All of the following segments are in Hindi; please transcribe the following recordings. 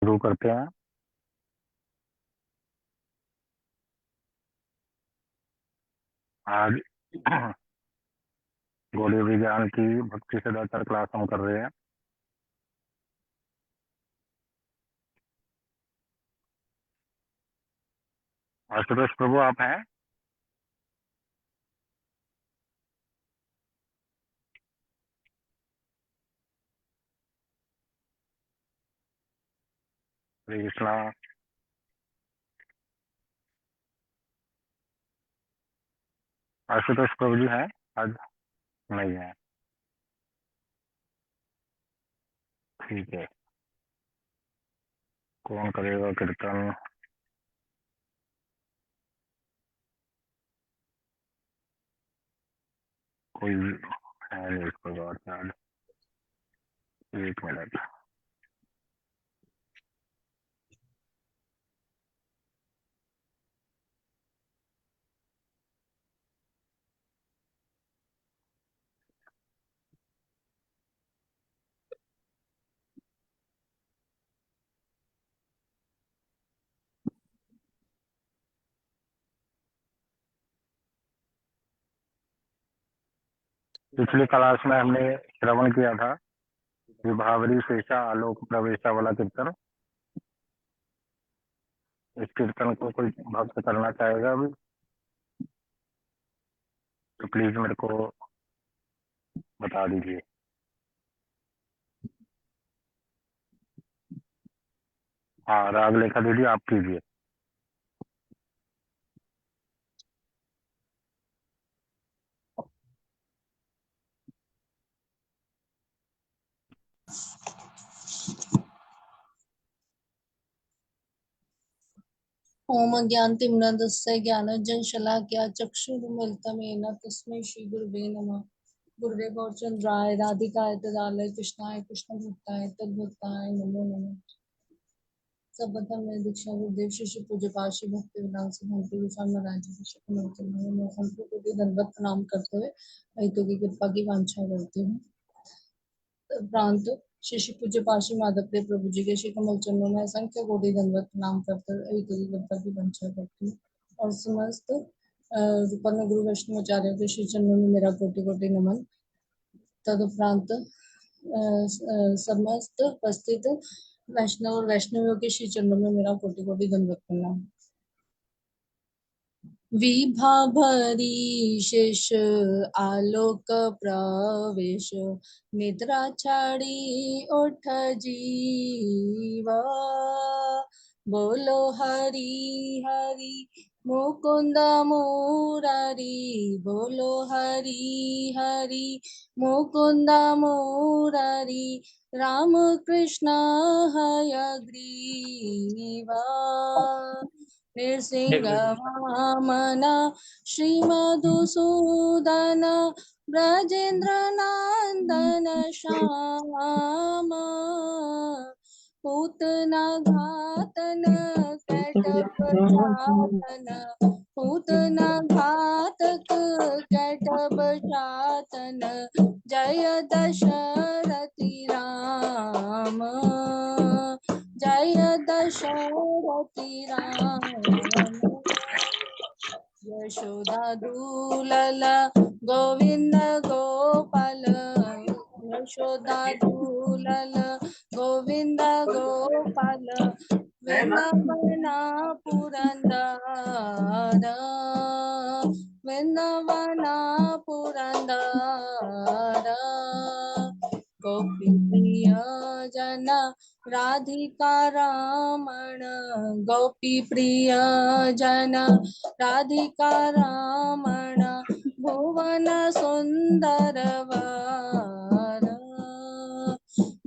शुरू करते हैं। आज गौड़ी विज्ञान की भक्ति सदाचार क्लास हम कर रहे हैं। आशुतोष प्रभु आप हैं? हरे कृष्णा। आशुतोष प्रभु जी हैं आज? नहीं है। ठीक है। कौन करेगा कीर्तन? कोई है नहीं इस प्रकार से आज। एक मिनट। पिछली क्लास में हमने श्रवण किया था विभावरी शेषा आलोक प्रवेशा वाला कीर्तन। इस कीर्तन को कोई भक्त करना चाहेगा अभी तो प्लीज मेरे को बता दीजिए। हाँ, राग लेखा दीदी आप कीजिए। ओम ज्ञानतिमिरन्धस्य ज्ञानाञ्जनशलाकया चक्षुरुन्मीलितं येन तस्मै श्रीगुरुवे नमः। गुरुवे गौरचन्द्राय राधिकाय तदालय कृष्णाय कृष्णभक्ताय तद्भक्ताय नमो नमः। सर्वप्रथम मैं दीक्षा गुरुदेव शिष्य पूज्य पाशी भक्ति विलास भक्ति विशाल महाराज जी शिष्य मैं संपूर्ण को दंडवत प्रणाम करते हुए अहितों की कृपा की वांछा करती हूँ। प्रांत शिष्य पूज्य पाशी माधव प्रिय प्रभु जी के श्री कमल चरणों में असंख्य कोटि दंडवत प्रणाम करते हुए अहितों की कृपा की वांछा करती हूँ। और समस्त रूपन गुरु वैष्णवाचार्य के श्री चरणों में मेरा कोटि कोटि नमन। तदुपरांत समस्त उपस्थित वैष्णव और वैष्णवियों के श्री चरणों में मेरा कोटि कोटि दंडवत प्रणाम। विभाभरी शेष आलोक प्रवेश निद्रा छाड़ी उठ जीवा बोलो हरि हरि मुकुंद मुरारी बोलो हरि हरि मुकुंद मुरारी राम कृष्ण हयग्रीवा नृसिंह वामन श्रीमधुसूदन ब्रजेंद्र नंदन श्याम पूतना घातन कैटभ चातन पूतना घातक कैटभ चातन जय दशरथी राम जय दशरथी राम। यशोदा दूलल गोविंद गोपाल यशोदा दूलल गोविंद गोपाल वृंदावना पुरंदर वृंदावना पुरंदर गोपी प्रिय जन राधिका रमण गोपी प्रिय जन राधिका रमण भुवन सुंदर वर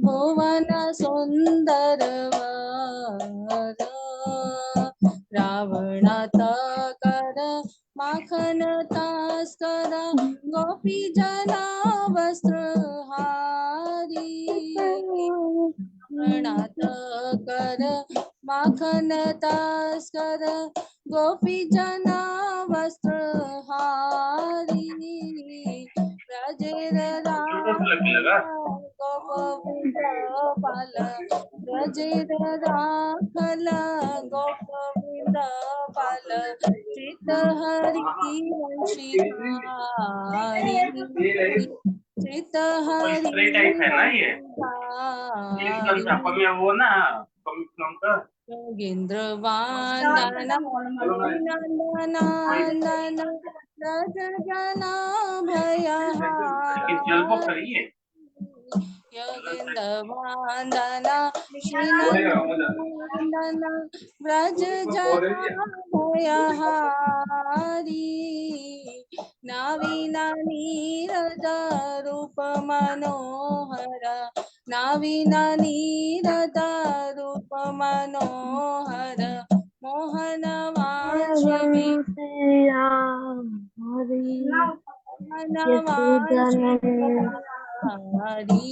भुवन सुंदर वर रावणाता कर माखन तस्कर गोपी जना वस्त्र हारी रावणात कर माखन तस्कर गोपी जना वस्त्र हारी ब्रजेर राम गोपवृंद पाल ब्रजेर राखल गोपवृंद पाल चित हरि वंशिधारी चित हरि योगेंद्र वंदना नंदन रज जना भयहारी योगेंद्र वंदना श्रीनंदन व्रज जना भयहारी नवीन नीरद रूप मनोहर नवीन नीरद रूप मनोहर मोहन वांशी हरी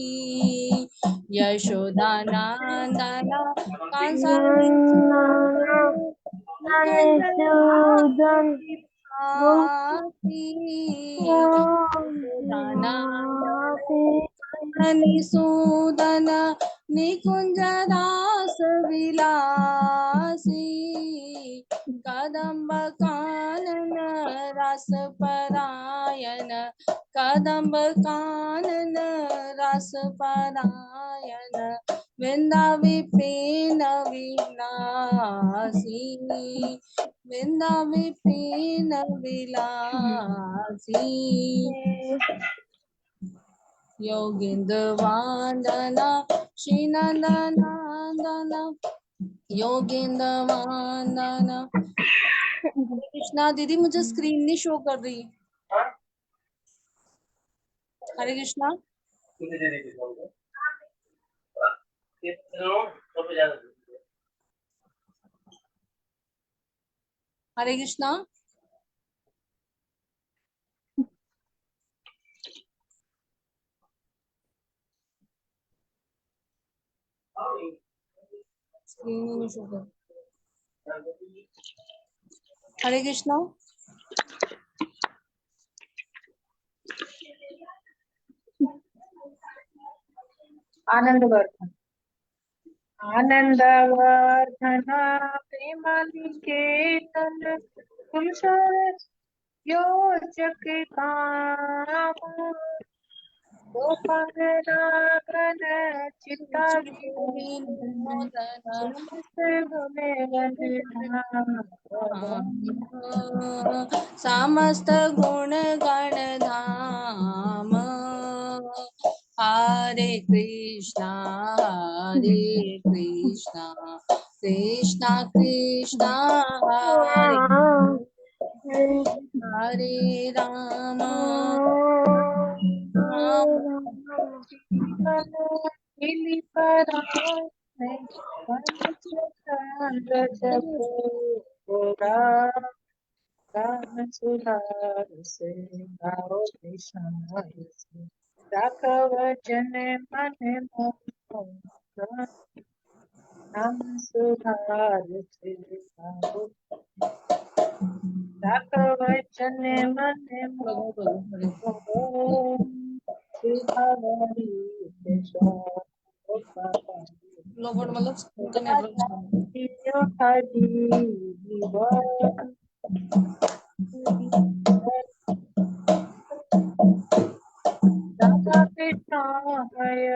यशोदा नंदन कंसारी सूदन निकुंज दास विलासी कदम्ब कानन रस परायण कदम्ब कानन रस परायण वृंदा विपिन विलासी वृंदा विपिन विलासी योगेंद्र वंदना श्रीनंदन योगेंद्र वंदना। कृष्णा दीदी मुझे स्क्रीन नहीं शो कर रही। हरे कृष्णा। हरे कृष्णा। स्क्रीन ही नहीं शो कर। हरे कृष्णा। आनंदवर्धन आनंदवर्धन प्रेमानिकेतन तुलसीदास योजक काम गोपाल रागन चित्ता समस्त गुण गण धाम हरे कृष्णा कृष्णा कृष्णा हरे हरे राम राघव जन मन मोहन नाम सुधार से गाओ राघव जन मन मोहन श्रीहरि कृष्ण लोगों मतलब उनका नेटवर्क राधा कृष्ण हरे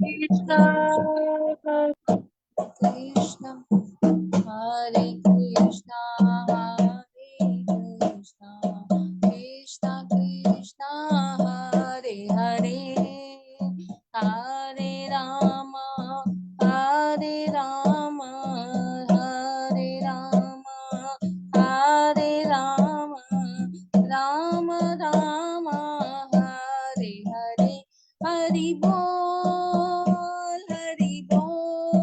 कृष्ण कृष्णा हरे कृष्णा कृष्णा कृष्णा हरे हरे हरे राम हरे राम हरे राम हरे राम राम राम हरे हरे हरि बोल हरि बोल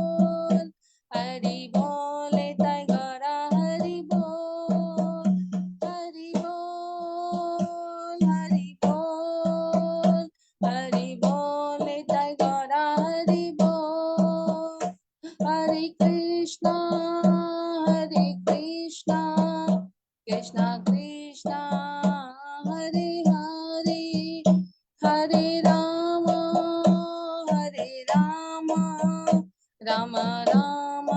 राम राम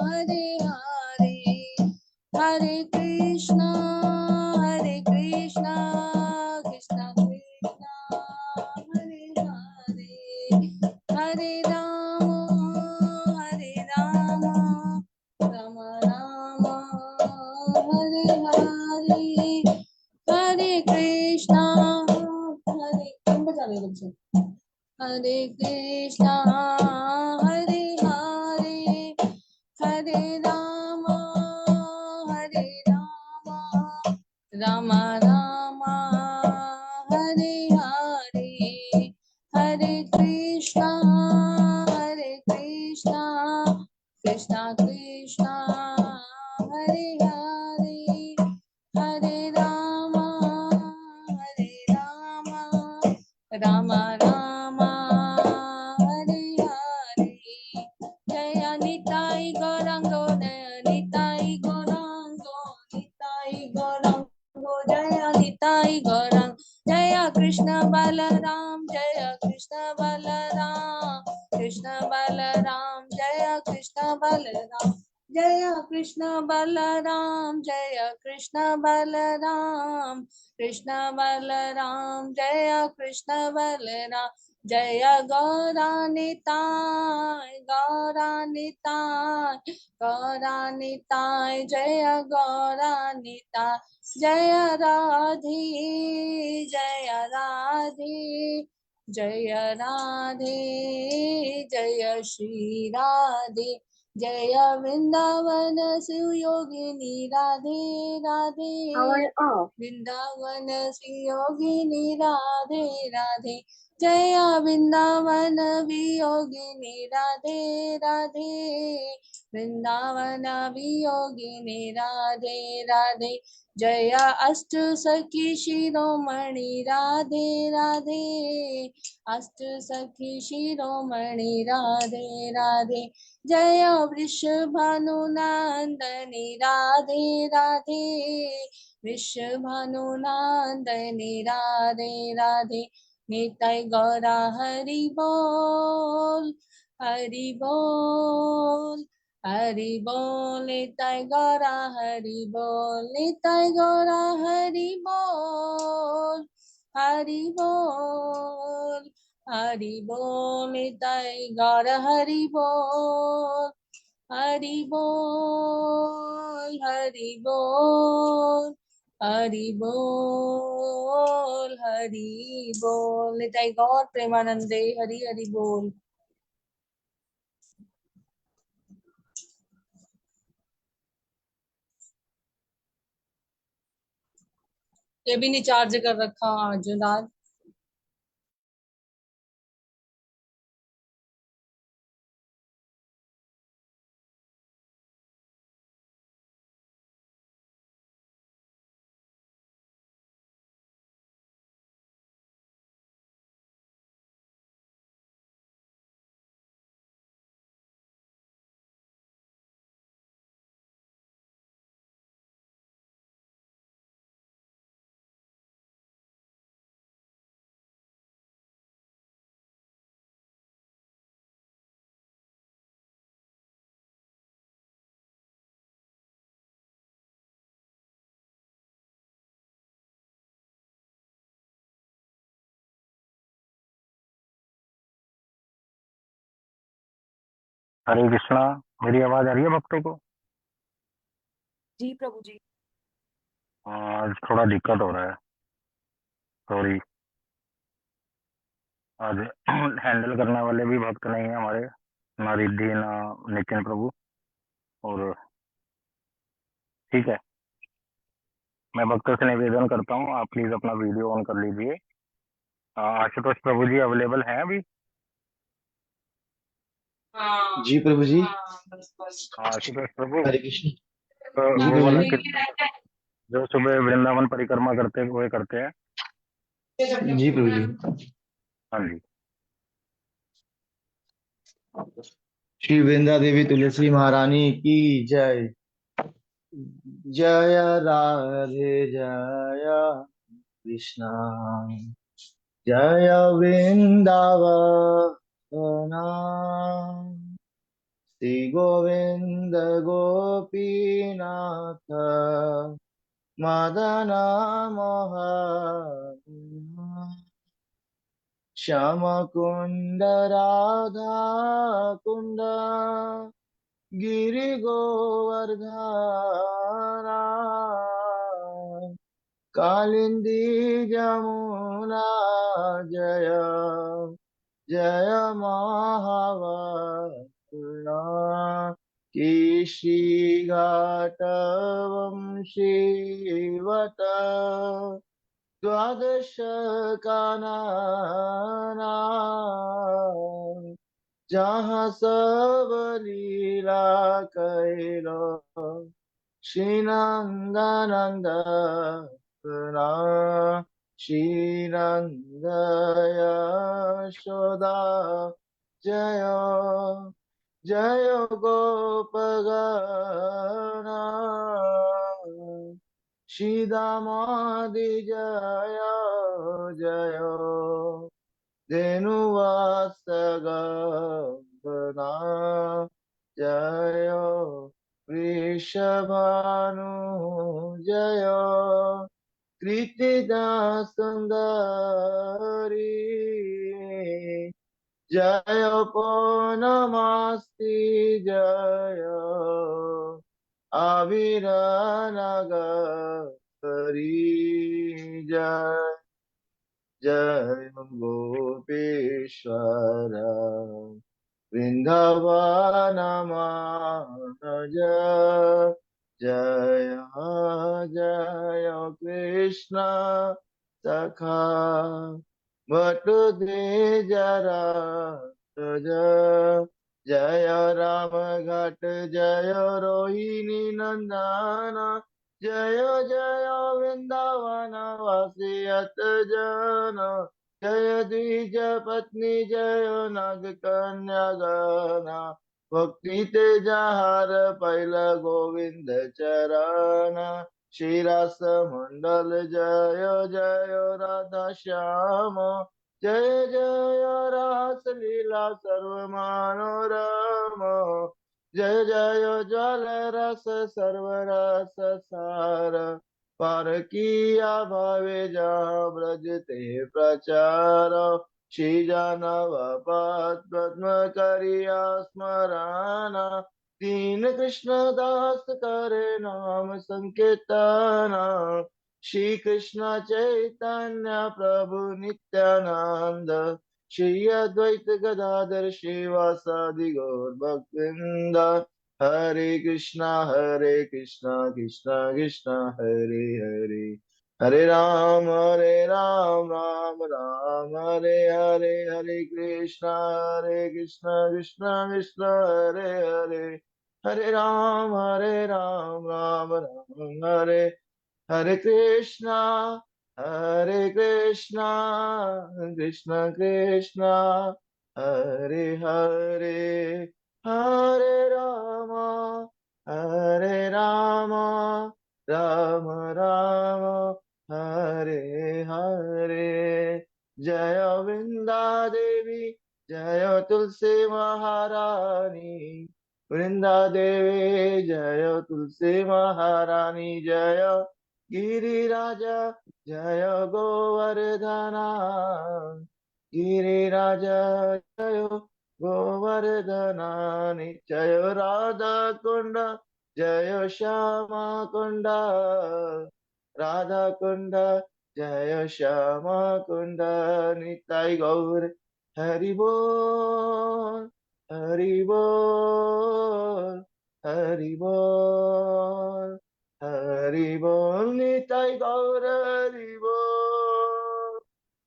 हरे हरे, हरे कृष्णा कृष्णा कृष्णा हरे हरे, हरे राम राम राम हरे हरे, हरे कृष्णा तुम बजा रहे हो बच्चे, हरे कृष्णा हरे हरे, हरे राम राम राम हरे हरे, हरे कृष्णा कृष्णा कृष्णा हरे हरे, हरे राम राम राम हरे हरे, जय निताई गौरांगो निताई गौरांगो जय निताई गौरांग, जय कृष्ण बलराम जय कृष्ण बलराम, कृष्ण बलराम जय कृष्ण बलराम, जय कृष्ण बलराम जय कृष्ण बलराम, कृष्ण बलराम जय कृष्ण बलराम, जय गौरानिताय जय गौरानिताय, जय राधे जय राधे जय श्री राधे, जय वृंदावन शिव योगिनी राधे वृंदावन शिव योगिनी राधे राधे, जय वृंदावन वियोगिनी राधे वृंदावन वियोगिनी राधे, जय अष्ट सखी शिरोमणि राधे अष्ट सखी शिरोमणि राधे, जय वृषभानुनंदनी राधे वृषभानुनंदनी राधे, निताई गौरा हरि बोल हरि बोल निताई गौरा हरि बोल, निताई गौरा हरि बोल हरि बोल निताई गौरा हरि बोल हरि बोल हरि बोल निताई गौर प्रेमानंदे हरि हरि बोल। ये भी नहीं चार्ज कर रखा आज रात। हरे कृष्णा। मेरी आवाज आ रही है भक्तों को? जी प्रभु जी। आज थोड़ा दिक्कत हो रहा है, सॉरी। आज हैंडल करने वाले भी भक्त नहीं है हमारे, ना रिद्धि ना नितिन प्रभु। और ठीक है, मैं भक्तों से निवेदन करता हूँ, आप प्लीज अपना वीडियो ऑन कर लीजिए। आशुतोष प्रभु जी अवेलेबल हैं अभी? जी प्रभु जी। आशुतोष प्रभु, हरे कृष्ण। तो जी वो प्रभु वाला जी। जो सुबह वृंदावन परिक्रमा करते हैं वो करते हैं। जी प्रभु जी। हाँ जी। श्री वृंदा देवी तुलसी महारानी की जय। जय राधे जय कृष्णा, जय वृंदावन गोविंद गोपीनाथ मदन मोहन श्याम कुंड राधा कुंड गिरि गोवर्धना कालिंदी जमुना जय जय महावतुला केशी घाट वंशीवत द्वादश कानना जहाँ सब लीला कैलो श्रीनंदनंद श्रीनंद यशोदा जय जय गोपगण श्रीदामादि जय जय धेनुवासगना जय वृषभानु जय कृतिदा सुंदरी जय पौर्णमासी जय आविरनगरी जय जय गोपेश्वर वृंदावनमानज जय जय कृष्ण सखा बटुदे जरा जय राम घाट जय रोहिणी नंदन जय जय वृंदावन वासी अत जन जय द्विज पत्नी जय नाग कन्या गना भक्ति तेजहार पैल गोविंद चरण श्रीरास मंडल जय जय राधा श्याम जय जय रास लीला सर्व मनोरम जय जय ज्वाल रस सर्व रस सार पार किया भावे जहाँ ब्रज ते प्रचार श्री जानव पद्म करिया स्मरण दीन कृष्ण दास करे नाम संकीर्तन श्री कृष्ण चैतन्य प्रभु नित्यानंद श्री अद्वैत गदाधर श्रीवासादि गौर भक्तवृंद हरे कृष्णा कृष्णा कृष्णा हरे हरे हरे राम राम राम हरे हरे हरे कृष्णा कृष्णा कृष्णा हरे हरे हरे राम राम हरे हरे कृष्णा कृष्णा कृष्णा हरे हरे हरे राम राम राम हरे हरे जय वृंदा देवी जय तुलसी महारानी वृंदा देवी जय तुलसी महारानी जय गिरिराज जय गोवर्धना गिरिराज जय गोवर्धना नित्य राधा कुंड जय श्यामा कुंड राधा कुंड जय श्यामा कुंड निताय गौर हरि बोल हरि बोल हरि बोल हरि बोल निताय गौर हरि बोल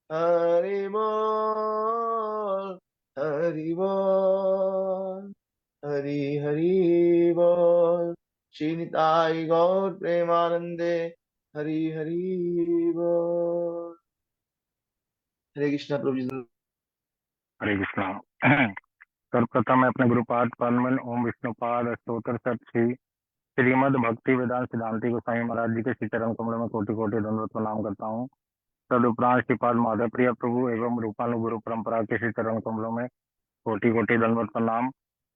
हरि बोल हरि बोल हरि हरि बोल श्री निताय गौर प्रेमानंदे हरि हरि बोल हरे कृष्णा प्रभु जी। हरे कृष्णा। सर्वप्रथम मैं अपने गुरुपाद पालमन ओम विष्णुपाद अष्टोत्तर सत श्री श्रीमद भक्ति वेदांत सिद्धांति गोसाई महाराज जी के श्री चरण कमलों में कोटि कोटि दंडवत प्रणाम करता हूँ। तदुपरांत श्रीपाद माधव प्रिय प्रभु एवं रूपानु गुरु परंपरा के श्री चरण कमलों में कोटि कोटि दंडवत प्रणाम।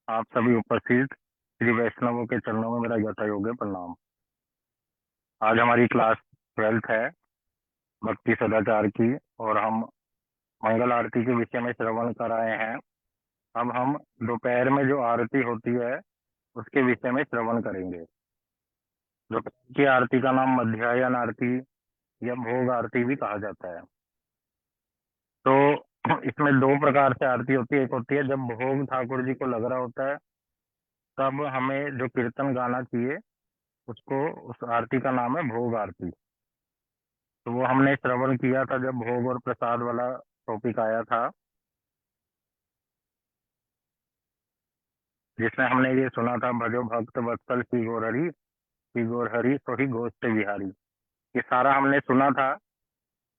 आप सभी उपस्थित श्री वैष्णवों के चरणों में मेरा यथा योग्य प्रणाम। आज हमारी क्लास 12th है भक्ति सदाचार की, और हम मंगल आरती के विषय में श्रवण कर रहे हैं। अब हम दोपहर में जो आरती होती है उसके विषय में श्रवण करेंगे। दोपहर की आरती का नाम मध्याह्न आरती या भोग आरती भी कहा जाता है। तो इसमें दो प्रकार से आरती होती है। एक होती है जब भोग ठाकुर जी को लग रहा होता है, तब हमें जो कीर्तन गाना चाहिए उसको, उस आरती का नाम है भोग आरती। तो वो हमने श्रवण किया था जब भोग और प्रसाद वाला टॉपिक आया था, जिसमें हमने ये सुना था, भजो भक्त वत्सल श्री गौरहरि, श्री गौरहरि सो ही गोष्ठ विहारी। ये सारा हमने सुना था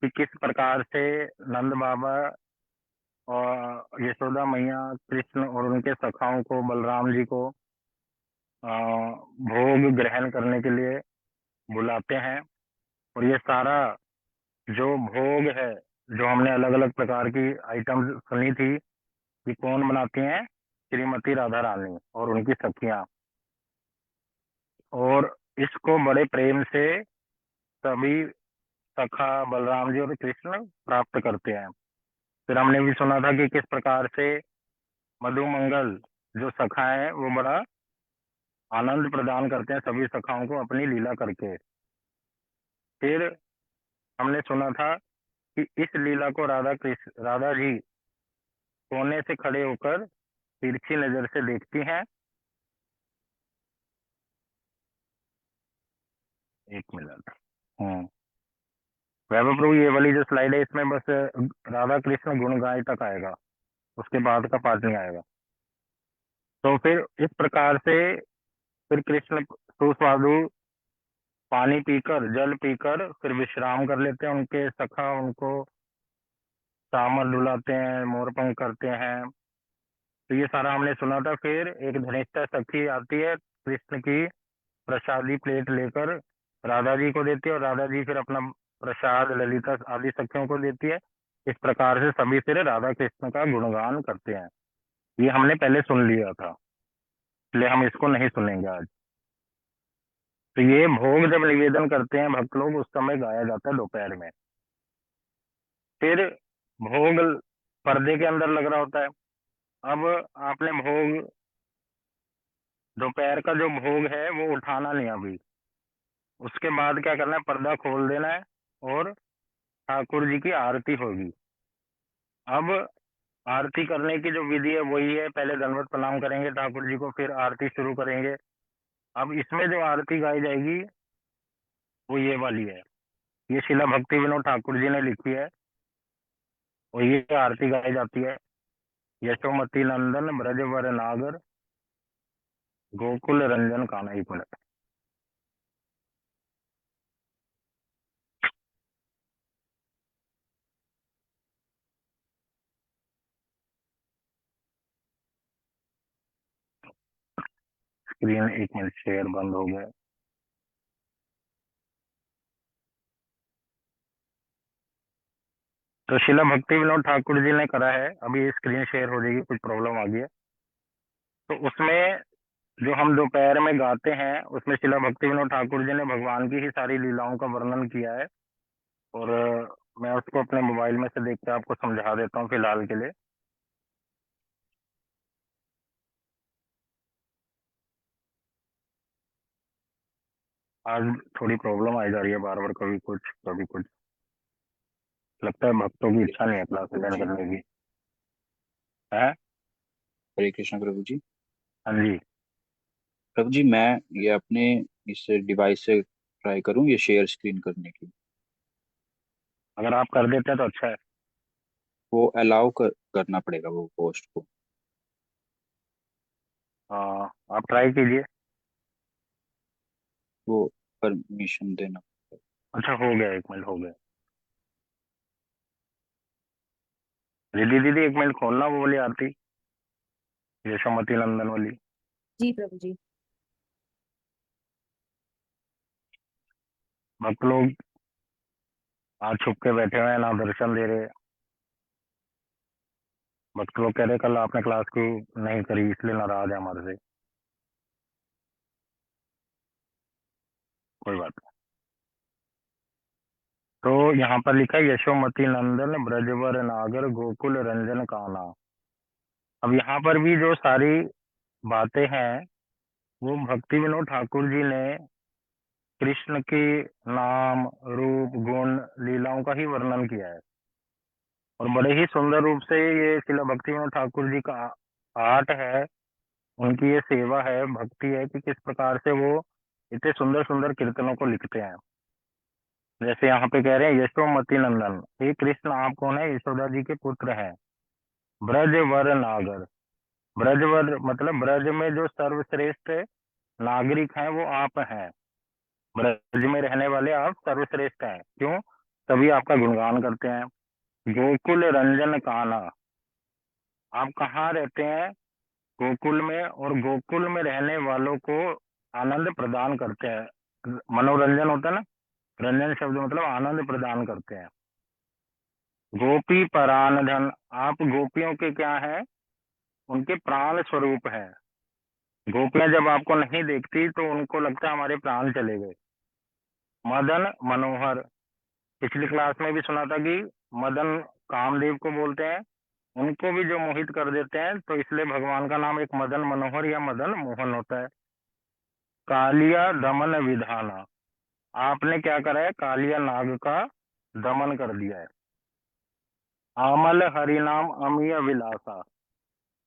कि किस प्रकार से नंद बाबा और यशोदा मैया कृष्ण और उनके सखाओं को, बलराम जी को भोग ग्रहण करने के लिए बुलाते हैं। और ये सारा जो भोग है, जो हमने अलग अलग प्रकार की आइटम्स सुनी थी, ये कौन बनाती हैं? श्रीमती राधा रानी और उनकी सखियां। और इसको बड़े प्रेम से सभी सखा बलराम जी और कृष्ण प्राप्त करते हैं। फिर हमने भी सुना था कि किस प्रकार से मधुमंगल जो सखा है वो बड़ा आनंद प्रदान करते हैं सभी सखाओं को अपनी लीला करके। फिर हमने सुना था कि इस लीला को राधा जी कोने से खड़े होकर तिरछी नजर से देखती हैं। एक मिनट। वैभव प्रभु, ये वाली जो स्लाइड है इसमें बस राधा कृष्ण गुण गाय तक आएगा, उसके बाद का पार्ट नहीं आएगा। तो फिर इस प्रकार से फिर कृष्ण सुस्वादु पानी पीकर, जल पीकर फिर विश्राम कर लेते हैं। उनके सखा उनको चामर डुलाते हैं, मोरपंख करते हैं। तो ये सारा हमने सुना था। फिर एक धनिष्ठा सखी आती है, कृष्ण की प्रसादी प्लेट लेकर राधा जी को देती है, और राधा जी फिर अपना प्रसाद ललिता आदि सखियों को देती है। इस प्रकार से सभी फिर राधा कृष्ण का गुणगान करते हैं। ये हमने पहले सुन लिया था, इसलिए हम इसको नहीं सुनेंगे आज। तो ये भोग जब निवेदन करते हैं भक्त लोग, उस समय गाया जाता है दोपहर में। फिर भोग पर्दे के अंदर लग रहा होता है। अब आपने भोग, दोपहर का जो भोग है वो उठाना नहीं अभी। उसके बाद क्या करना है, पर्दा खोल देना है और ठाकुर जी की आरती होगी। अब आरती करने की जो विधि है वही है, पहले दंडवत प्रणाम करेंगे ठाकुर जी को, फिर आरती शुरू करेंगे। अब इसमें जो आरती गाई जाएगी वो ये वाली है। ये शिला भक्ति विनोद ठाकुर जी ने लिखी है, और ये आरती गाई जाती है। यशोमती नंदन ब्रजवर नागर, गोकुल रंजन कान्हा। एक मिनट। स्क्रीन एक मिनट, शेयर बंद हो गया। तो शिला भक्ति विनोद ठाकुर जी ने करा है। अभी स्क्रीन शेयर हो जाएगी, कुछ प्रॉब्लम आ गई है। तो उसमें जो हम दोपहर में गाते हैं उसमें शिला भक्ति विनोद ठाकुर जी ने भगवान की ही सारी लीलाओं का वर्णन किया है। और मैं उसको अपने मोबाइल में से देख के आपको समझा देता हूँ फिलहाल के लिए। आज थोड़ी प्रॉब्लम आ जा रही है बार बार, कभी कुछ कभी कुछ। लगता है भक्तों की इच्छा नहीं है क्लास अटेंड करने की है। हरे कृष्ण प्रभु जी। हाँ जी। प्रभु जी, मैं ये अपने इस डिवाइस से ट्राई करूं ये शेयर स्क्रीन करने की। अगर आप कर देते हैं तो अच्छा है। वो करना पड़ेगा वो पोस्ट को। आप ट्राई कीजिए। वो परमिशन देना। अच्छा, हो गया, एक मिनट हो गया। दीदी दीदी एक मिनट खोलना वो वाली आरती, यशोमती नंदन वाली। जी प्रभु जी। भक्त लोग आज छुप के बैठे हुए हैं, ना दर्शन दे रहे। भक्त लोग कह रहे कल आपने क्लास क्यों नहीं करी, इसलिए नाराज है हमारे से। कोई बात नहीं। तो यहाँ पर लिखा है यशोमती नंदन ब्रजवर नागर गोकुल रंजन काना। अब यहाँ पर भी जो सारी बातें हैं वो भक्ति विनोद ठाकुर जी ने कृष्ण के नाम रूप गुण लीलाओं का ही वर्णन किया है, और बड़े ही सुंदर रूप से ये शिला भक्ति विनोद ठाकुर जी का आर्ट है, उनकी ये सेवा है, भक्ति है कि किस प्रकार से वो इतने सुंदर सुंदर कीर्तनों को लिखते हैं। जैसे यहाँ पे कह रहे हैं यशोमती नंदन, हे कृष्ण आप कौन है, यशोदा जी के पुत्र हैं। ब्रजवर नागर, ब्रजवर मतलब ब्रज में जो सर्वश्रेष्ठ नागरिक हैं वो आप हैं, ब्रज में रहने वाले आप सर्वश्रेष्ठ हैं। क्यों? तभी आपका गुणगान करते हैं। गोकुल रंजन कान्हा, आप कहाँ रहते हैं? गोकुल में, और गोकुल में रहने वालों को आनंद प्रदान करते हैं। मनोरंजन होता है ना, रंजन शब्द मतलब आनंद प्रदान करते हैं। गोपी परान धन, आप गोपियों के क्या हैं? उनके प्राण स्वरूप है। गोपियां जब आपको नहीं देखती तो उनको लगता है हमारे प्राण चले गए। मदन मनोहर, पिछली क्लास में भी सुना था कि मदन कामदेव को बोलते हैं, उनको भी जो मोहित कर देते हैं, तो इसलिए भगवान का नाम एक मदन मनोहर या मदन मोहन होता है। कालिया दमन विधाना, आपने क्या करा है? कालिया नाग का दमन कर दिया है। आमल हरिनाम अमीय विलासा,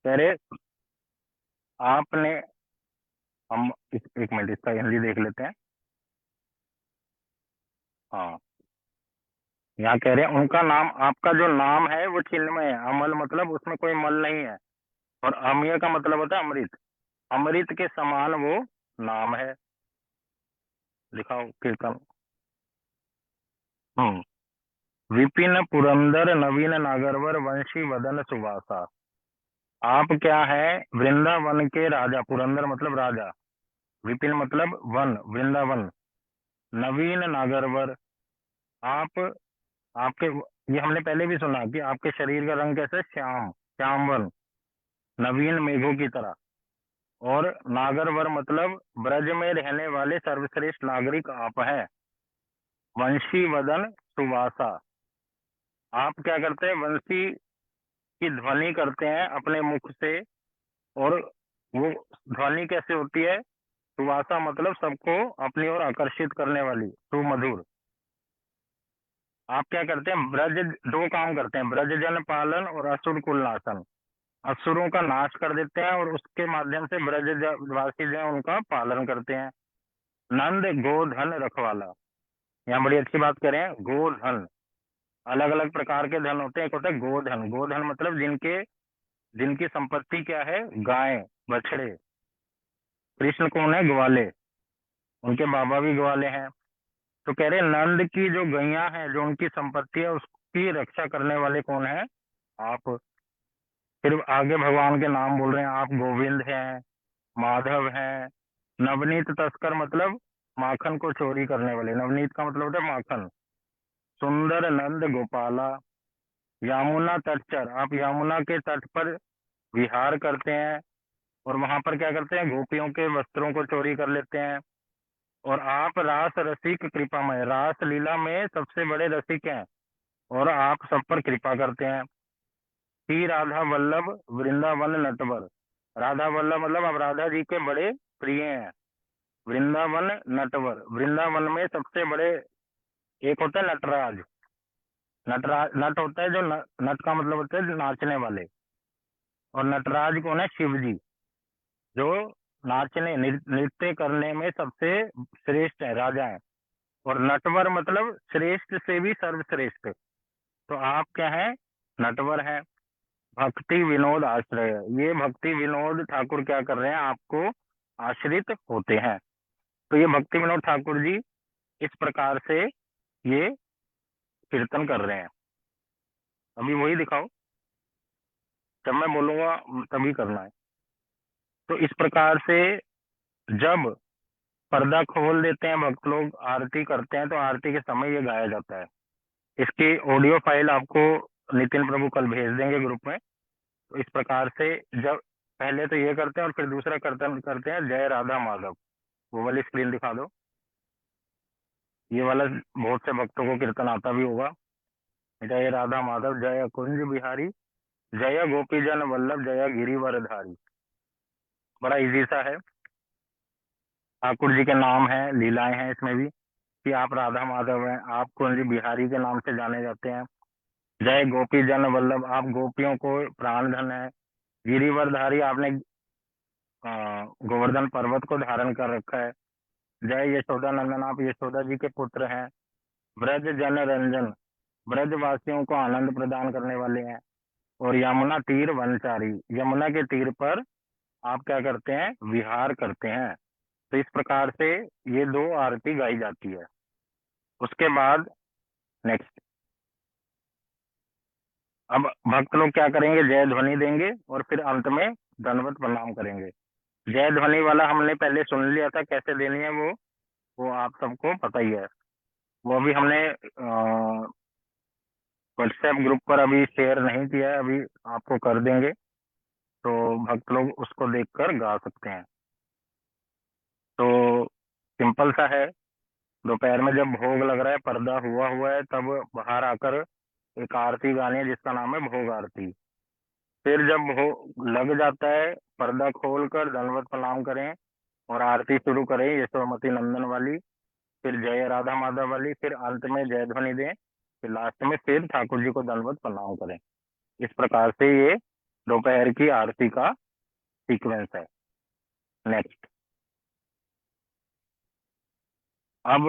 कह रहे आपने, हम एक मिनट इसका हिंदी देख लेते हैं। हाँ, यहाँ कह रहे हैं उनका नाम, आपका जो नाम है वो चिन्मय है। अमल मतलब उसमें कोई मल नहीं है, और अमीय का मतलब होता है अमृत, अमृत के समान वो नाम है। दिखाओ कीर्तन। विपिन पुरंदर नवीन नागरवर वंशी वदन सुवासा, आप क्या है? वृंदावन के राजा, पुरंदर मतलब राजा, विपिन मतलब वन, वृंदावन, नवीन नागरवर, आप, आपके, ये हमने पहले भी सुना कि आपके शरीर का रंग कैसा है? श्याम, श्यामवन, नवीन मेघों की तरह। और नागरवर मतलब ब्रज में रहने वाले सर्वश्रेष्ठ नागरिक आप हैं। वंशी वदन सुवासा, आप क्या करते हैं? वंशी की ध्वनि करते हैं अपने मुख से, और वो ध्वनि कैसे होती है? सुवासा मतलब सबको अपनी ओर आकर्षित करने वाली, सुमधुर। आप क्या करते हैं? ब्रज, दो काम करते हैं, ब्रज जन पालन और असुर कुल नाशन। असुरों का नाश कर देते हैं और उसके माध्यम से ब्रजवासी जो है उनका पालन करते हैं। नंद गोधन रखवाला, यहाँ बड़ी अच्छी बात करें, गोधन, अलग अलग प्रकार के धन होते हैं। एक होता है गोधन, गोधन मतलब जिनके, जिनकी संपत्ति क्या है? गाय बछड़े। कृष्ण कौन है? ग्वाले, उनके बाबा भी ग्वाले हैं। तो कह रहे नंद की जो गैया है, जो उनकी संपत्ति है, उसकी रक्षा करने वाले कौन है? आप। फिर आगे भगवान के नाम बोल रहे हैं, आप गोविंद हैं, माधव हैं, नवनीत तस्कर मतलब माखन को चोरी करने वाले, नवनीत का मतलब होता है माखन, सुंदर नंद गोपाला, यमुना तटचर, आप यमुना के तट पर विहार करते हैं, और वहां पर क्या करते हैं? गोपियों के वस्त्रों को चोरी कर लेते हैं। और आप रास रसिक कृपामय, रास लीला में सबसे बड़े रसिक हैं, और आप सब पर कृपा करते हैं। श्री राधा वल्लभ वृंदावन नटवर, राधा वल्लभ मतलब आप राधा जी के बड़े प्रिय हैं। वृंदावन नटवर, वृंदावन में सबसे बड़े, एक होता है नटराज, नटराज, नट होता है जो नट का मतलब होता है नाचने वाले, और नटराज कौन है? शिव जी, जो नाचने नृत्य करने में सबसे श्रेष्ठ है, राजा है। और नटवर मतलब श्रेष्ठ से भी सर्वश्रेष्ठ, तो आप क्या है? नटवर है। भक्ति विनोद आश्रय, ये भक्ति विनोद ठाकुर क्या कर रहे हैं? आपको आश्रित होते हैं। तो ये भक्ति विनोद ठाकुर जी इस प्रकार से ये कीर्तन कर रहे हैं। अभी वही दिखाओ, जब मैं बोलूंगा तभी करना है। तो इस प्रकार से जब पर्दा खोल देते हैं भक्त लोग, आरती करते हैं, तो आरती के समय ये गाया जाता है। इसकी ऑडियो फाइल आपको नितिन प्रभु कल भेज देंगे ग्रुप में, तो इस प्रकार से जब पहले तो ये करते हैं और फिर दूसरा कीर्तन करते हैं जय राधा माधव। वो वाली स्क्रीन दिखा दो। ये वाला बहुत से भक्तों को कीर्तन आता भी होगा। जय राधा माधव जय कुंज बिहारी जय गोपी जन वल्लभ जय गिरिवरधारी। बड़ा इजी सा है। ठाकुर जी के नाम है, लीलाएं हैं इसमें भी कि आप राधा माधव हैं, आप कुंज बिहारी के नाम से जाने जाते हैं। जय गोपी जन वल्लभ, आप गोपियों को प्राण धन है। गिरिवरधारी, आपने गोवर्धन पर्वत को धारण कर रखा है। जय यशोदा नंदन, आप यशोदा जी के पुत्र हैं। ब्रज जन रंजन, ब्रजवासियों को आनंद प्रदान करने वाले हैं। और यमुना तीर वनचारी, यमुना के तीर पर आप क्या करते हैं, विहार करते हैं। तो इस प्रकार से ये दो आरती गाई जाती है। उसके बाद नेक्स्ट, अब भक्त लोग क्या करेंगे, जय ध्वनि देंगे और फिर अंत में दंडवत प्रणाम करेंगे। जय ध्वनि वाला हमने पहले सुन लिया था, कैसे देनी है वो आप सबको पता ही है। वो अभी हमने व्हाट्सएप ग्रुप पर अभी शेयर नहीं किया है, अभी आपको कर देंगे, तो भक्त लोग उसको देखकर गा सकते हैं। तो सिंपल सा है। दोपहर में जब भोग लग रहा है, पर्दा हुआ हुआ है, तब बाहर आकर एक आरती गानी है जिसका नाम है भोग आरती। फिर जब भोग लग जाता है, पर्दा खोलकर दंडवत प्रणाम करें और आरती शुरू करें यशोमती नंदन वाली, फिर जय राधा माधव वाली, फिर अंत में जय ध्वनि दें, फिर लास्ट में फिर ठाकुर जी को दंडवत प्रणाम करें। इस प्रकार से ये दोपहर की आरती का सीक्वेंस है। नेक्स्ट, अब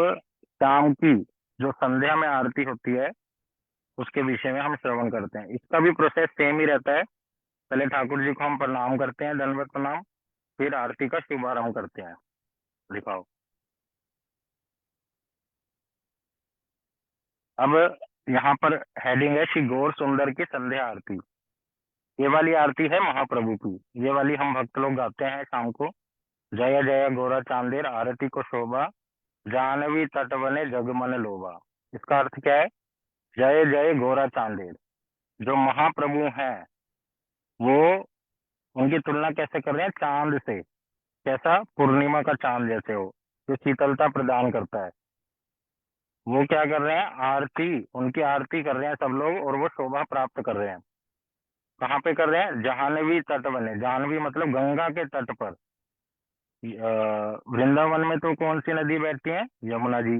शाम की जो संध्या में आरती होती है उसके विषय में हम श्रवण करते हैं। इसका भी प्रोसेस सेम ही रहता है। पहले ठाकुर जी को हम प्रणाम करते हैं, दंडवत प्रणाम, फिर आरती का शुभारंभ करते हैं। दिखाओ। अब यहाँ पर हेडिंग है श्री गौर सुंदर की संध्या आरती। ये वाली आरती है महाप्रभु की। ये वाली हम भक्त लोग गाते हैं शाम को। जय जय गोरा चांदेर आरती को शोभा जानवी तटवने जगमन लोभा। इसका अर्थ क्या है, जय जय गोरा चांदेर। जो महाप्रभु हैं वो, उनकी तुलना कैसे कर रहे हैं, चांद से। कैसा, पूर्णिमा का चांद जैसे हो, जो शीतलता प्रदान करता है। वो क्या कर रहे हैं, आरती, उनकी आरती कर रहे हैं सब लोग, और वो शोभा प्राप्त कर रहे हैं। कहाँ पे कर रहे हैं, जाह्नवी तट बने। जाह्नवी मतलब गंगा के तट पर। वृंदावन में तो कौन सी नदी बहती है, यमुना जी।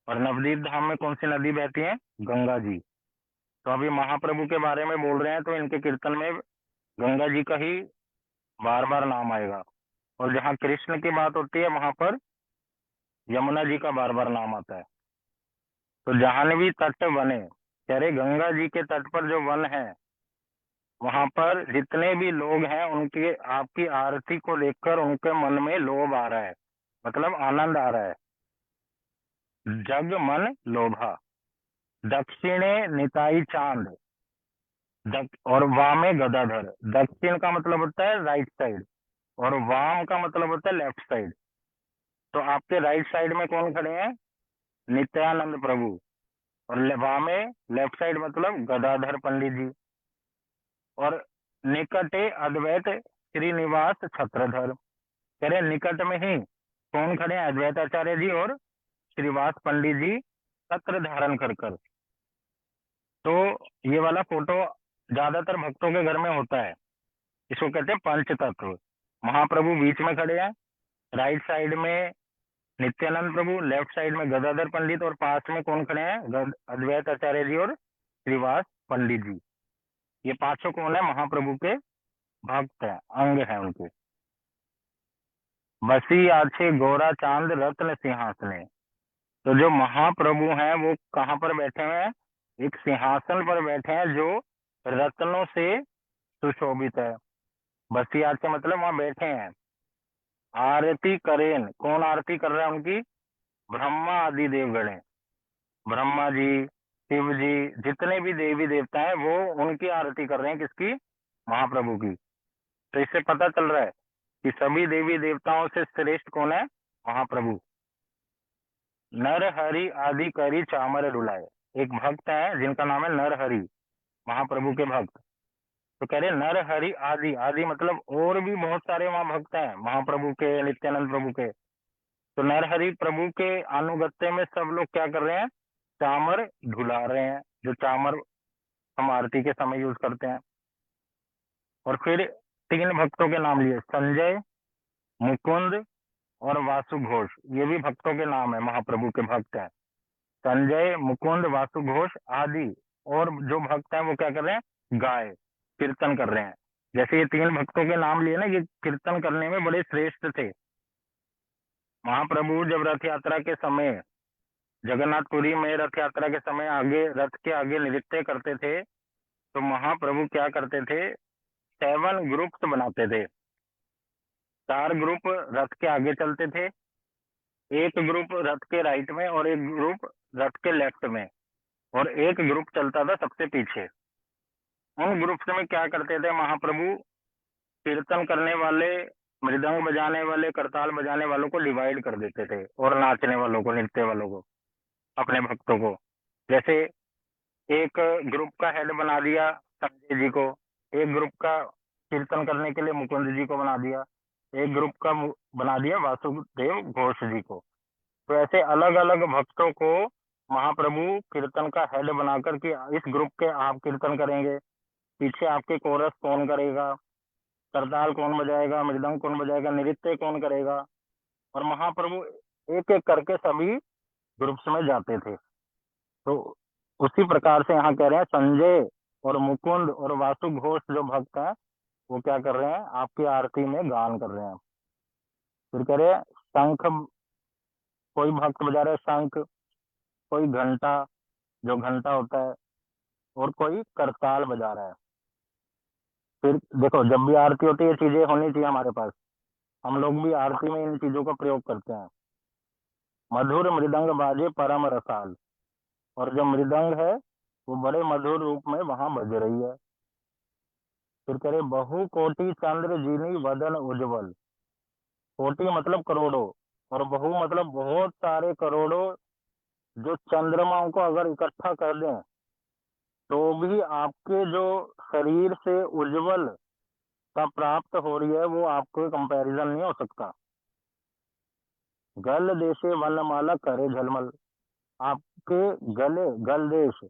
और नवदीप धाम में कौन सी नदी बहती है, गंगा जी। तो अभी महाप्रभु के बारे में बोल रहे हैं, तो इनके कीर्तन में गंगा जी का ही बार बार नाम आएगा। और जहाँ कृष्ण की बात होती है वहां पर यमुना जी का बार बार नाम आता है। तो जाह्नवी तट बने, कह रहे गंगा जी के तट पर जो वन है, वहां पर जितने भी लोग हैं उनके, आपकी आरती को देखकर उनके मन में लोभ आ रहा है, मतलब आनंद आ रहा है। जग मन लोभा, दक्षिणे निताई चांद, और वामे गदाधर। दक्षिण का मतलब होता है राइट साइड, और वाम का मतलब होता है लेफ्ट साइड। तो आपके राइट साइड में कौन खड़े हैं, नित्यानंद प्रभु। और वामे लेफ्ट साइड मतलब गदाधर पंडित जी। और निकटे अद्वैत श्रीनिवास छत्रधर, कह रहे निकट में ही कौन खड़े हैं, अद्वैताचार्य जी और श्रीवास पंडित जी छत्र धारण कर कर। तो ये वाला फोटो ज्यादातर भक्तों के घर में होता है। इसको कहते हैं पंच तत्व। महाप्रभु बीच में खड़े हैं, राइट साइड में नित्यानंद प्रभु, लेफ्ट साइड में गदाधर पंडित, और पास में कौन खड़े हैं, अद्वैत आचार्य जी और श्रीवास पंडित जी। ये पांचों कौन है, महाप्रभु के भक्त हैं, अंग हैं उनके। बसी आछे गोरा चांद रत्न सिंहासने। तो जो महाप्रभु हैं वो कहाँ पर बैठे हुए हैं, एक सिंहासन पर बैठे हैं जो रत्नों से सुशोभित है। बसी आछे मतलब वहां बैठे हैं। आरती करेन, कौन आरती कर रहा है उनकी, ब्रह्मा आदि देवगण है। ब्रह्मा जी, शिव जी, जितने भी देवी देवता हैं वो उनकी आरती कर रहे हैं, किसकी, महाप्रभु की। तो इससे पता चल रहा है कि सभी देवी देवताओं से श्रेष्ठ कौन है, महाप्रभु। नर हरि आदि करी चामर रुलाए। एक भक्त है जिनका नाम है नर हरि, महाप्रभु के भक्त। तो कह रहे नर हरि आदि, आदि मतलब और भी बहुत सारे वहां भक्त हैं महाप्रभु के, नित्यानंद प्रभु के। तो नरहरि प्रभु के अनुगत्य में सब लोग क्या कर रहे हैं, चामर धुला रहे हैं, जो चामर हम आरती के समय यूज करते हैं। और फिर 3 भक्तों के नाम लिए, संजय, मुकुंद और वासु घोष। ये भी भक्तों के नाम है, महाप्रभु के भक्त हैं, संजय, मुकुंद, वासु घोष आदि। और जो भक्त हैं वो क्या कर रहे हैं, गाय कीर्तन कर रहे हैं। जैसे ये 3 भक्तों के नाम लिए ना, ये कीर्तन करने में बड़े श्रेष्ठ थे। महाप्रभु जब रथ यात्रा के समय, जगन्नाथपुरी में रथ यात्रा के समय आगे, रथ के आगे नृत्य करते थे, तो महाप्रभु क्या करते थे, 7 ग्रुप्स बनाते थे। 4 ग्रुप रथ के आगे चलते थे, एक ग्रुप रथ के राइट में और एक ग्रुप रथ के लेफ्ट में, और एक ग्रुप चलता था सबसे पीछे। उन ग्रुप्स में क्या करते थे महाप्रभु, कीर्तन करने वाले, मृदंग बजाने वाले, करताल बजाने वालों को डिवाइड कर देते थे, और नाचने वालों को, नृत्य वालों को, अपने भक्तों को। जैसे एक ग्रुप का हेड बना दिया संजय जी को, एक ग्रुप का कीर्तन करने के लिए मुकुंद जी को बना दिया, एक ग्रुप का बना दिया वासुदेव घोष जी को। तो ऐसे अलग अलग भक्तों को महाप्रभु कीर्तन का हेड बनाकर कि इस ग्रुप के आप कीर्तन करेंगे, पीछे आपके कोरस कौन करेगा, करताल कौन बजाएगा, मृदंग कौन बजाएगा, नृत्य कौन करेगा। और महाप्रभु एक एक करके सभी ग्रुप्स में जाते थे। तो उसी प्रकार से यहाँ कह रहे हैं संजय और मुकुंद और वासु घोष जो भक्त हैं वो क्या कर रहे हैं, आपकी आरती में गान कर रहे हैं। फिर कह रहे हैं शंख, कोई भक्त बजा रहे शंख, कोई घंटा, जो घंटा होता है, और कोई करताल बजा रहा है। फिर देखो, जब भी आरती होती है ये चीजें होनी चाहिए हमारे पास, हम लोग भी आरती में इन चीजों का प्रयोग करते हैं। मधुर मृदंग बाजे परम रसाल, और जो मृदंग है वो बड़े मधुर रूप में वहां बज रही है। फिर कह रहे बहु कोटि चंद्र जीनी वदन उज्जवल, कोटि मतलब करोड़ों, और बहु मतलब बहुत सारे करोड़ों, जो चंद्रमाओं को अगर इकट्ठा कर दें तो भी आपके जो शरीर से उज्जवल का प्राप्त हो रही है वो आपको कंपैरिजन नहीं हो सकता। गल देशे वनमाला करे झलमल, आपके गले, गल देश,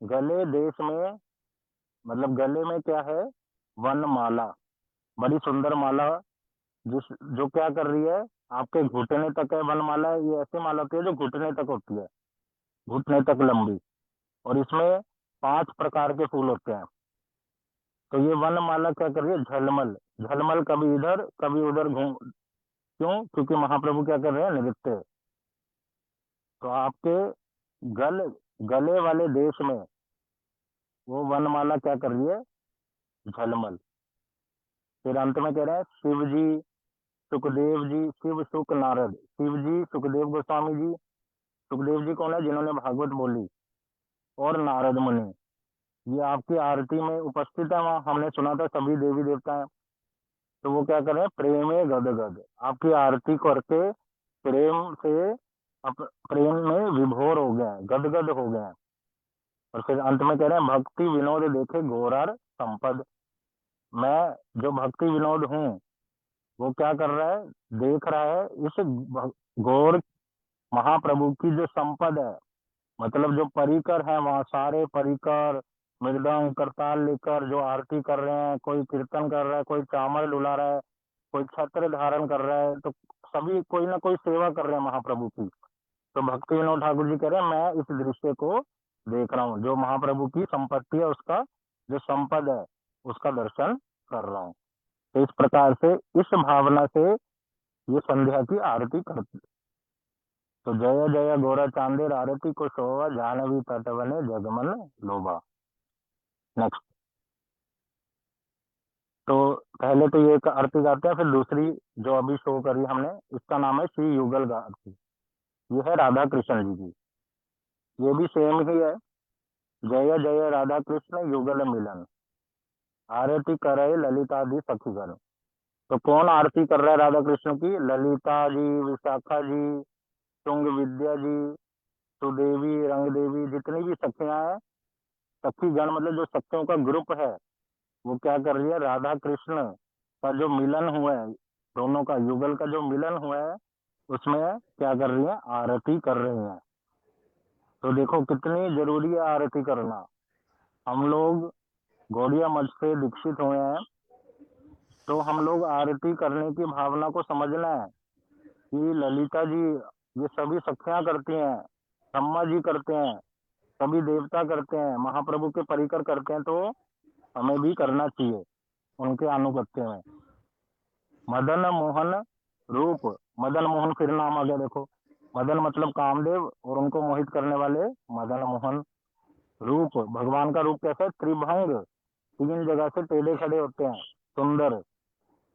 गले देश में मतलब गले में क्या है, वनमाला, बड़ी सुंदर माला, जिस जो क्या कर रही है, आपके घुटने तक है वनमाला। ये ऐसी माला होती है जो घुटने तक होती है, घुटने तक लंबी, और इसमें 5 प्रकार के फूल होते हैं। तो ये वनमाला क्या कर रही है, झलमल, झलमल कभी इधर कभी उधर घूम, क्यों, क्योंकि महाप्रभु क्या कर रहे हैं, नृत्य। तो आपके गल गले वाले देश में वो वनमाला क्या कर रही है, झलमल। फिर अंत में कह रहे हैं शिव जी, सुखदेव जी, शिव सुख नारद, शिव जी, सुखदेव गोस्वामी जी, सुखदेव जी कौन है, जिन्होंने भागवत बोली, और नारद मुनि, ये आपकी आरती में उपस्थित है। वहां हमने सुना था सभी देवी देवता हैं। तो वो क्या कर रहे हैं, प्रेमे गद गद, आपकी आरती करके प्रेम से प्रेम में विभोर हो गए हैं, गदगद हो गए हैं। और फिर अंत में कह रहे हैं भक्ति विनोद देखे गौरार संपद, मैं जो भक्ति विनोद हूँ वो क्या कर रहा है, देख रहा है इस गौर महाप्रभु की जो संपद है, मतलब जो परिकर है वहाँ सारे परिकर, मृदंग करताल लेकर जो आरती कर रहे हैं, कोई कीर्तन कर रहा है, कोई चामर डुला रहा है, कोई छत्र धारण कर रहा है, तो सभी कोई ना कोई सेवा कर रहे हैं महाप्रभु की। तो भक्ति विनोद ठाकुर जी कह रहे हैं मैं इस दृश्य को देख रहा हूँ, जो महाप्रभु की संपत्ति है उसका जो संपद है उसका दर्शन कर रहा हूँ। तो इस प्रकार से, इस भावना से ये संध्या की आरती करती। तो जय जय गोरा चांदेर आरती को शोभा, जानवी तटवने जगमन लोभा। नेक्स्ट। तो पहले तो ये एक आरती गाते हैं, फिर दूसरी जो अभी शो करी हमने, इसका नाम है श्री युगल आरती। ये है राधा कृष्ण जी की, ये भी सेम ही है, जय जय राधा कृष्ण युगल मिलन, आरती करे ललिता जी सखीगण। तो कौन आरती कर रहा है राधा कृष्ण की, ललिता जी, विशाखा जी, तुंग विद्या जी, सुदेवी, रंग देवी, जितनी भी सखियां हैं, सखी गण मतलब जो सखियों का ग्रुप है, वो क्या कर रही है, राधा कृष्ण का जो मिलन हुआ है, दोनों का युगल का जो मिलन हुआ है, उसमें क्या कर रही है, आरती कर रही हैं। तो देखो कितनी जरूरी है आरती करना। हम लोग गौड़िया मठ से दीक्षित हुए हैं, तो हम लोग आरती करने की भावना को समझना है कि ललिता जी ये सभी सखियां करती हैं, ब्रह्मा जी करते हैं, सभी देवता करते हैं, महाप्रभु के परिकर करते हैं, तो हमें भी करना चाहिए उनके आनुगत्य में। मदन मोहन रूप, मदन मोहन फिर नाम आ गया देखो। मदन मतलब कामदेव, और उनको मोहित करने वाले मदन मोहन रूप। भगवान का रूप कैसा है, त्रिभंग, 3 जगह से टेढ़े खड़े होते हैं, सुंदर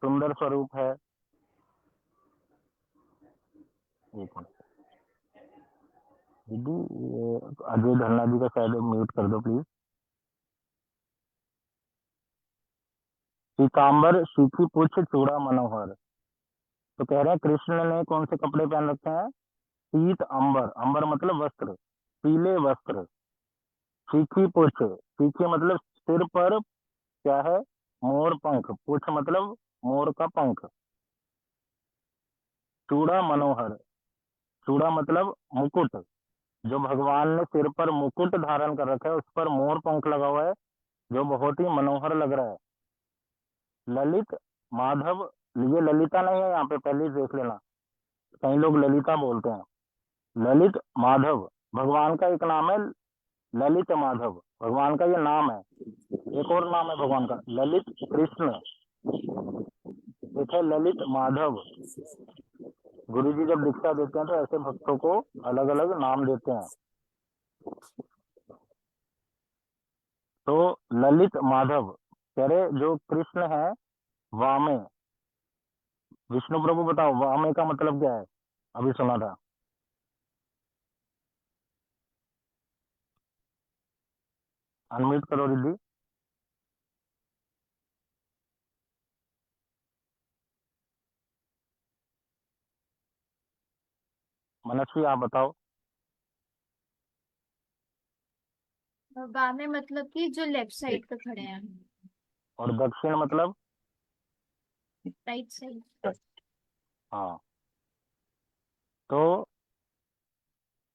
सुंदर स्वरूप है। एक मिनट दीदी, ये अजय धन्ना जी का शायद म्यूट कर दो प्लीज। पीताम्बर सूखी पुछ चूड़ा मनोहर। तो कह रहे हैं कृष्ण ने कौन से कपड़े पहन रखे हैं, पीत अंबर, अंबर मतलब वस्त्र, पीले वस्त्र। सूखी पुछ, सूखी मतलब सिर पर क्या है, मोर पंख, पुछ मतलब मोर का पंख। चूड़ा मनोहर, चूड़ा मतलब मुकुट, जो भगवान ने सिर पर मुकुट धारण कर रखा है, उस पर मोर पंख लगा हुआ है, जो बहुत ही मनोहर लग रहा है। ललित माधव, ये ललिता नहीं है यहाँ पे, पहले ही देख लेना, कई लोग ललिता बोलते हैं। ललित माधव भगवान का एक नाम है, ललित माधव भगवान का ये नाम है। एक और नाम है भगवान का, ललित कृष्ण, एक है ललित माधव। गुरु जी जब दीक्षा देते हैं तो ऐसे भक्तों को अलग अलग नाम देते हैं। तो ललित माधव कह रहे जो कृष्ण है वामे। विष्णु प्रभु बताओ वामे का मतलब क्या है, अभी सुना था। अनम्यूट करो दीदी। मनस्वी आप बताओ। बामे मतलब कि जो लेफ्ट साइड पे खड़े हैं, और दक्षिण मतलब, राइट साइड। हाँ। तो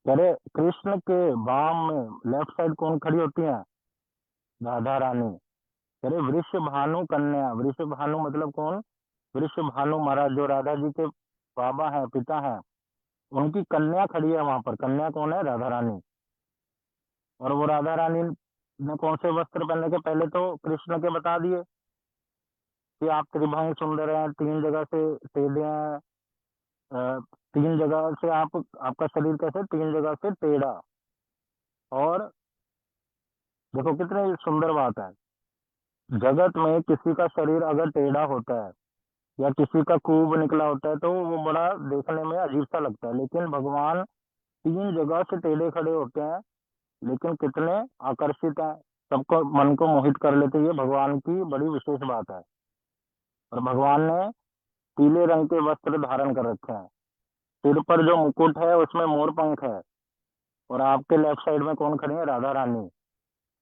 करे कृष्ण के बाम में लेफ्ट साइड कौन खड़ी होती है, राधा रानी। करे वृषभानु कन्या, वृषभानु मतलब कौन, वृषभानु महाराज जो राधा जी के बाबा हैं, पिता हैं, उनकी कन्या खड़ी है वहां पर। कन्या कौन है, राधा रानी। और वो राधा रानी ने कौन से वस्त्र पहनने के, पहले तो कृष्ण के बता दिए कि आप त्रिभंग सुंदर हैं, 3 जगह से टेढ़े हैं, 3 जगह से आप, आपका शरीर कैसे, 3 जगह से टेढ़ा। और देखो कितनी सुंदर बात है, जगत में किसी का शरीर अगर टेढ़ा होता है या किसी का कूब निकला होता है तो वो बड़ा देखने में अजीब सा लगता है, लेकिन भगवान 3 जगह से टेढ़े खड़े होते हैं, लेकिन कितने आकर्षित हैं, सबको मन को मोहित कर लेते हैं। ये भगवान की बड़ी विशेष बात है। और भगवान ने पीले रंग के वस्त्र धारण कर रखे हैं, सिर पर जो मुकुट है उसमें मोर पंख है। और आपके लेफ्ट साइड में कौन खड़ी है, राधा रानी।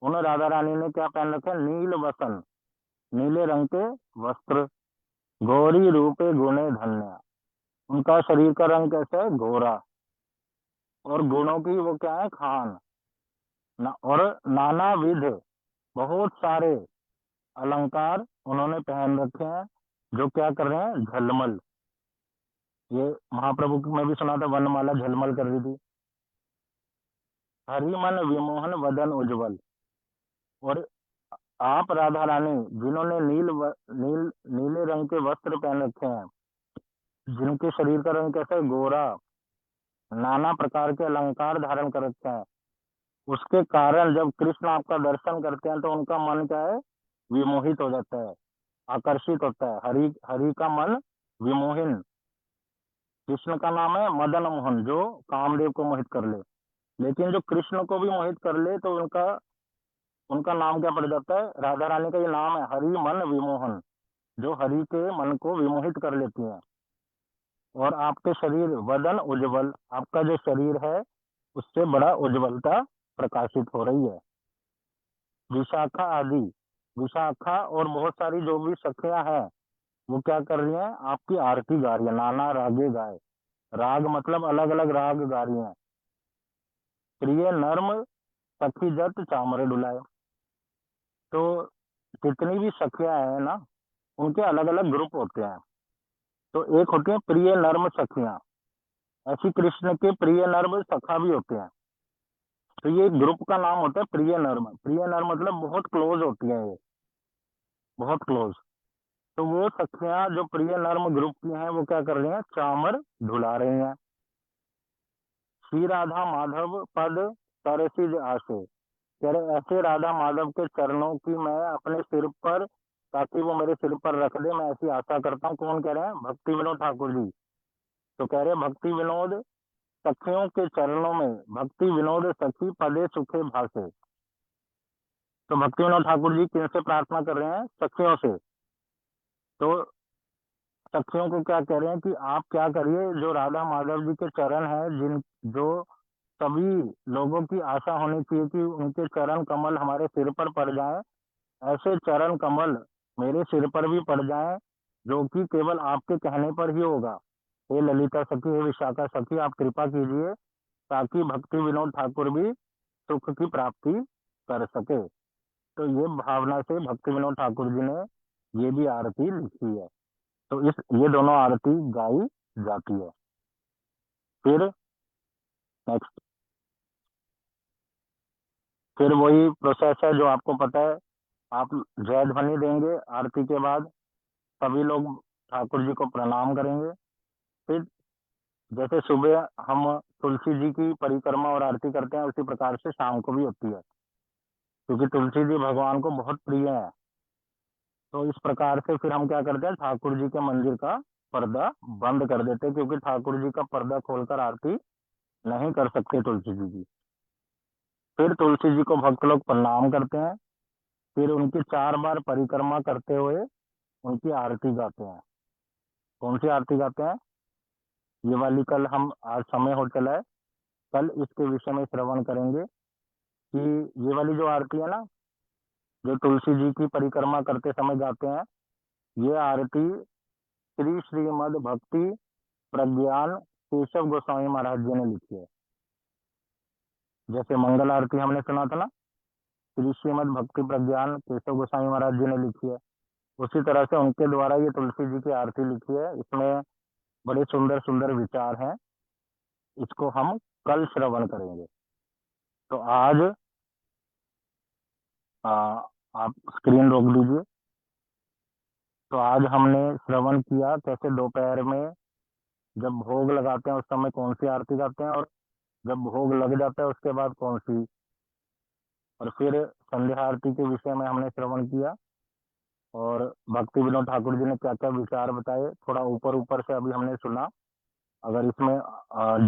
उन राधा रानी ने क्या पहन रखे हैं, नील वसन, नीले रंग के वस्त्र। गौरी रूपे गुणे धन्य, उनका शरीर का रंग कैसा है, गोरा। और गुणों की वो क्या है, खान और नाना विध, बहुत सारे अलंकार उन्होंने पहन रखे हैं, जो क्या कर रहे हैं, झलमल। ये महाप्रभु में भी सुना था, वनमाला झलमल कर रही थी। हरिमन विमोहन वदन उज्जवल। और आप राधा रानी जिन्होंने नीले रंग के वस्त्र पहन रखे हैं, जिनके शरीर का रंग कैसा है, गोरा, नाना प्रकार के अलंकार धारण कर रखे हैं, उसके कारण जब कृष्ण आपका दर्शन करते हैं तो उनका मन क्या है, विमोहित हो जाता है, आकर्षित होता है। हरि हरि का मन विमोहिन। कृष्ण का नाम है मदन मोहन, जो कामदेव को मोहित कर ले, लेकिन जो कृष्ण को भी मोहित कर ले तो उनका उनका नाम क्या पड़ जाता है, राधा रानी का ये नाम है, हरि मन विमोहन, जो हरि के मन को विमोहित कर लेती हैं। और आपके शरीर वदन उज्जवल, आपका जो शरीर है उससे बड़ा उज्जवलता प्रकाशित हो रही है। विशाखा आदि, विशाखा और बहुत सारी जो भी सखियां हैं वो क्या कर रही हैं, आपकी आरती गा रही है। नाना रागे गाए, राग मतलब अलग अलग राग गा रही हैं। प्रिय नर्म सखी जत चामर डुलाए। तो जितनी भी सखियां हैं ना, उनके अलग अलग ग्रुप होते हैं। तो एक होती है प्रिय नर्म सखियां, ऐसी कृष्ण के प्रिय नर्म सखा भी होते हैं। तो ये ग्रुप का नाम होता है प्रिय नर्म। प्रिय नर्म मतलब बहुत क्लोज होती है ये, बहुत क्लोज। तो वो सखियां जो प्रिय नर्म ग्रुप की हैं वो क्या कर रही हैं, चामर ढुला रही हैं। श्री राधा माधव पद सरसिज आसे, कह रहे ऐसे राधा माधव के चरणों की मैं अपने सिर पर, ताकि वो मेरे सिर पर रख दे, मैं ऐसी आशा करता हूँ। कौन कह रहे हैं, भक्ति विनोद ठाकुर जी। तो कह रहे हैं भक्ति विनोद सखियों के चरणों में, भक्ति विनोद सखी पदे सुखे भासे। तो भक्ति विनोद ठाकुर जी किनसे प्रार्थना कर रहे हैं, सखियों से। तो सखियों को क्या कह रहे हैं कि आप क्या करिए, जो राधा माधव जी के चरण हैं, जिन जो सभी लोगों की आशा होनी चाहिए कि उनके चरण कमल हमारे सिर पर पड़ जाएं, ऐसे चरण कमल मेरे सिर पर भी पड़ जाएं, जो कि केवल आपके कहने पर ही होगा। हे ललिता सखी, हे विशाखा सखी, आप कृपा कीजिए ताकि भक्ति विनोद ठाकुर भी सुख की प्राप्ति कर सके। तो ये भावना से भक्ति विनोद ठाकुर जी ने ये भी आरती लिखी है। तो ये दोनों आरती गाई जाती है। फिर नेक्स्ट, फिर वही प्रोसेस है जो आपको पता है। आप जय ध्वनि देंगे आरती के बाद, सभी लोग ठाकुर जी को प्रणाम करेंगे। फिर जैसे सुबह हम तुलसी जी की परिक्रमा और आरती करते हैं, उसी प्रकार से शाम को भी होती है, क्योंकि तुलसी जी भगवान को बहुत प्रिय है। तो इस प्रकार से फिर हम क्या करते हैं, ठाकुर जी के मंदिर का पर्दा बंद कर देते हैं, क्योंकि ठाकुर जी का पर्दा खोलकर आरती नहीं कर सकते तुलसी जी की। फिर तुलसी जी को भक्त लोग प्रणाम करते हैं। फिर उनकी 4 बार परिक्रमा करते हुए उनकी आरती गाते हैं। कौन सी आरती गाते हैं, ये वाली कल हम, आज समय हो चला है, कल इसके विषय में श्रवण करेंगे कि ये वाली जो आरती है ना, जो तुलसी जी की परिक्रमा करते समय गाते हैं, ये आरती श्री श्रीमद भक्ति प्रज्ञान केशव गोस्वामी महाराज जी ने लिखी है। जैसे मंगल आरती हमने सुना था ना, श्री श्रीमद भक्ति प्रज्ञान केशव गोस्वामी महाराज जी ने लिखी है, उसी तरह से उनके द्वारा ये तुलसी जी की आरती लिखी है। इसमें बड़े सुंदर सुंदर विचार हैं, इसको हम कल श्रवण करेंगे। तो आज आ, आप स्क्रीन रोक दीजिए। तो आज हमने श्रवण किया कैसे दोपहर में जब भोग लगाते हैं उस समय कौन सी आरती गाते हैं, और जब भोग लग जाता है उसके बाद कौन सी। और फिर संध्या आरती के विषय में हमने श्रवण किया, और भक्ति विनोद ठाकुर जी ने क्या क्या विचार बताए, थोड़ा ऊपर ऊपर से अभी हमने सुना। अगर इसमें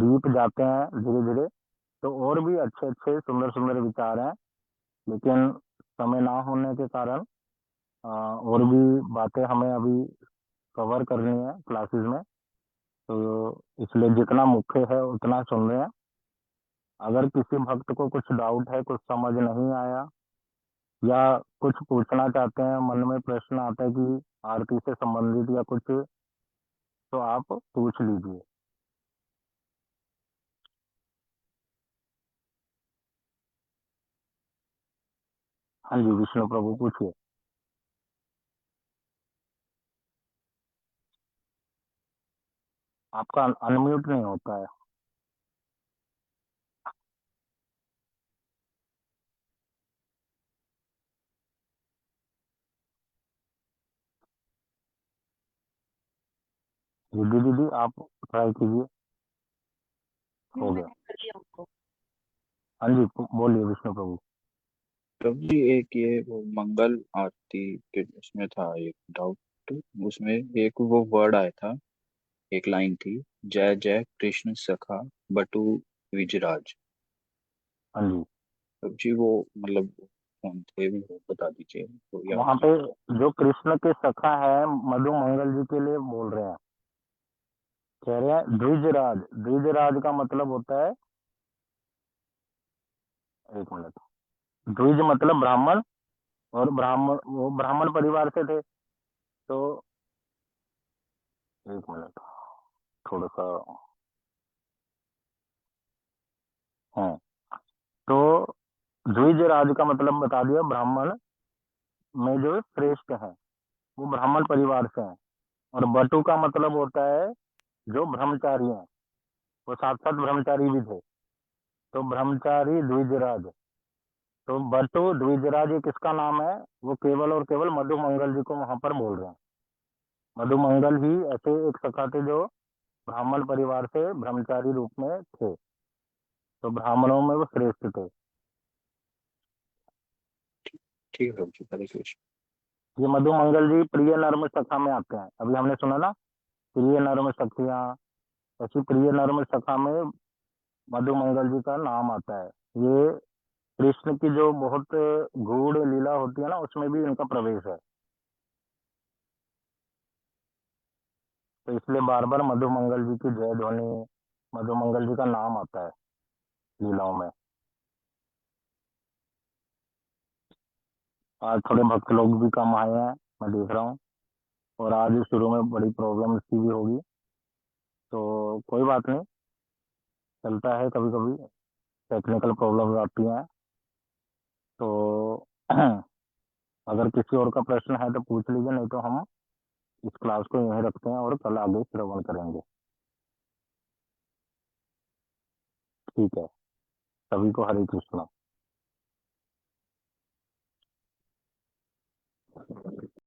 डीप जाते हैं धीरे धीरे तो और भी अच्छे अच्छे सुंदर सुंदर विचार हैं, लेकिन समय ना होने के कारण और भी बातें हमें अभी कवर करनी है क्लासेस में। तो इसलिए जितना मुख्य है उतना सुन रहे हैं। अगर किसी भक्त को कुछ डाउट है, कुछ समझ नहीं आया, या कुछ पूछना चाहते हैं, मन में प्रश्न आता है कि आरती से संबंधित या कुछ, तो आप पूछ लीजिए। हाँ जी विष्णु प्रभु पूछिए। आपका अनम्यूट नहीं होता है। दीदी दीदी आप ट्राई कीजिए। हो गया। मैंने कर लिया उनको। हाँ जी बोलिए विष्णु प्रभु। प्रभु जी, एक ये वो मंगल आरती के उसमें था एक डाउट। उसमें एक वो वर्ड आया था, एक लाइन थी, जय जय कृष्ण सखा बटु विजराज। हाँ जी, प्रभु जी वो मतलब कौन थे, वो बता दीजिए तो याद वहां नहीं। पे जो कृष्ण के सखा है मधु मंगल जी के लिए बोल रहे हैं, कह रहे हैं द्विजराज। द्विजराज का मतलब होता है, एक मिनट, द्विज मतलब ब्राह्मण और वो ब्राह्मण परिवार से थे। तो एक मिनट, थोड़ा सा। हाँ, तो द्विज राज का मतलब बता दिया, ब्राह्मण में जो श्रेष्ठ है वो ब्राह्मण परिवार से हैं। और बटु का मतलब होता है जो ब्रह्मचारी हैं, वो साक्षात ब्रह्मचारी भी थे। तो ब्रह्मचारी द्विजराज। तो बटु द्विजराज ये किसका नाम है? वो केवल और केवल मधुमंगल जी को वहां पर बोल रहे हैं। मधुमंगल ही ऐसे एक सखा थे जो ब्राह्मण परिवार से ब्रह्मचारी रूप में थे। तो ब्राह्मणों में वो श्रेष्ठ थे। ठीक है प्रभु जी, हरे कृष्ण। ये मधुमंगल जी प्रिय नर्म सखा में आते हैं। अभी हमने सुना ना, प्रिय नर्म सखियां। ऐसी प्रिय नर्म सखा में मधुमंगल जी का नाम आता है। ये कृष्ण की जो बहुत गूढ़ लीला होती है ना, उसमें भी इनका प्रवेश है। तो इसलिए बार बार मधुमंगल जी की जय ध्वनि, मधुमंगल जी का नाम आता है लीलाओं में। आज थोड़े भक्त लोग भी कम आए हैं, मैं देख रहा हूँ। और आज शुरू में बड़ी प्रॉब्लम की भी होगी, तो कोई बात नहीं, चलता है। कभी कभी टेक्निकल प्रॉब्लम आती हैं। तो अगर किसी और का प्रश्न है तो पूछ लीजिए, नहीं तो हम इस क्लास को यहीं रखते हैं और कल आगे श्रवण करेंगे। ठीक है, सभी को हरे कृष्णा।